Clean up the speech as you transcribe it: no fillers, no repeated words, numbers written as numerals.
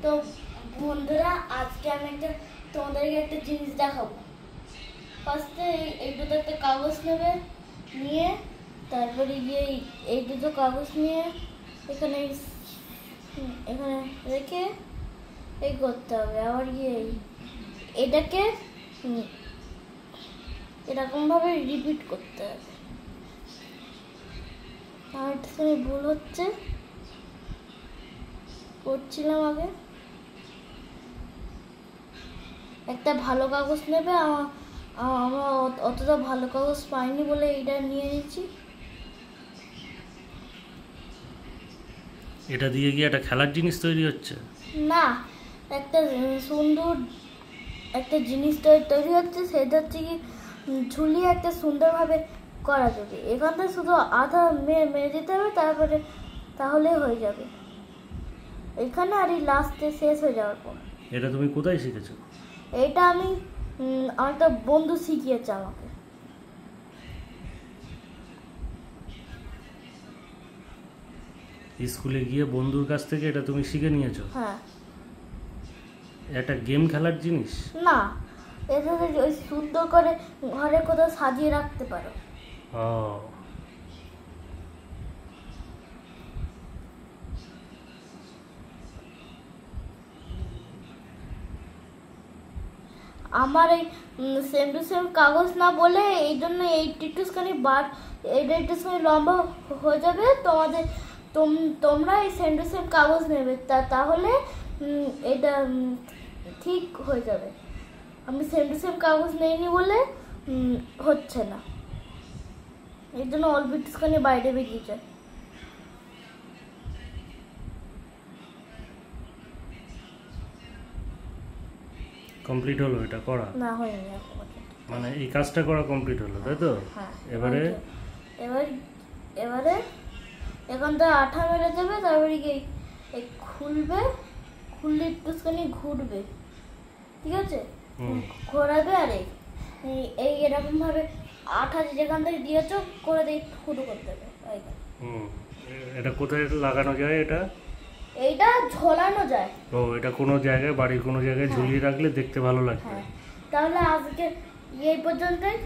তো বন্ধুরা, আজকে আমি তোমাদেরকে একটা জিনিস দেখাবো। ফার্স্টে এই দুটো একটা কাগজ নেবে, নিয়ে তারপরে গিয়ে এই দুটো কাগজ নিয়ে এখানে এখানে রেখে এই করতে হবে। আবার গিয়ে এটাকে এরকম ভাবে রিপিট করতে হবে। আর একটুখানি ভুল হচ্ছে, করছিলাম আগে। একটা ভালো কাগজ নেবে, আমরা অতটা ভালো কাগজ পাইনি বলে এটা নিয়ে নিচ্ছি। এটা দিয়ে কি একটা খেলার জিনিস তৈরি হচ্ছে? না, একটা সুন্দর একটা জিনিস তৈরি হচ্ছে। সেটা হচ্ছে কি, ঝুলিয়ে একটা সুন্দরভাবে করা যাবে। এখান থেকে শুধু আধা মেরে দিতে হবে, তারপরে তাহলে হয়ে যাবে এখানে। আর এই লাস্টে শেষ হয়ে যাওয়ার পর। এটা তুমি কোথায় শিখেছো? এটা আমি আমার একটা বন্ধু শিখিয়েছে আমাকে। স্কুলে গিয়ে বন্ধুর কাছ থেকে এটা তুমি শিখে নিয়েছো? হ্যাঁ। এটা গেম খেলার জিনিস না, এটা ওই সুন্দর করে ঘরে কোথাও সাজিয়ে রাখতে পারো। ও, আমার এই সেম টু সেম কাগজ না বলে এই জন্য একটুখানি এইটা একটুখানি লম্বা হয়ে যাবে। তোমরা এই সেম টু সেম কাগজ নেবে, তাহলে এটা ঠিক হয়ে যাবে। আমি সেম টু সেম কাগজ নেইনি বলে হচ্ছে না, এই জন্য অল্প একটুখানি বাইরে বেরিয়ে যায়। কমপ্লিট হলো এটা করা? না, হয়নি এখন। মানে এই কাজটা করা কমপ্লিট হলো, তাই তো? হ্যাঁ। এবারে এবারে এখন তো আঠা মেরে দেবে, তারপরে এই খুললে একটুখানি ঘুরবে, ঠিক আছে? ঘোরাবে। আর এই এরকম ভাবে আঠা যেখান থেকে দিয়েছো করে দিয়ে ফুটো করতে হবে। এটা কোথায় লাগানো যায়? এইটা ঝোলানো যায়। ও, এটা কোনো জায়গায়, বাড়ির কোনো জায়গায় ঝুলিয়ে রাখলে দেখতে ভালো লাগবে। হ্যাঁ, তাহলে আজকে এই পর্যন্তই।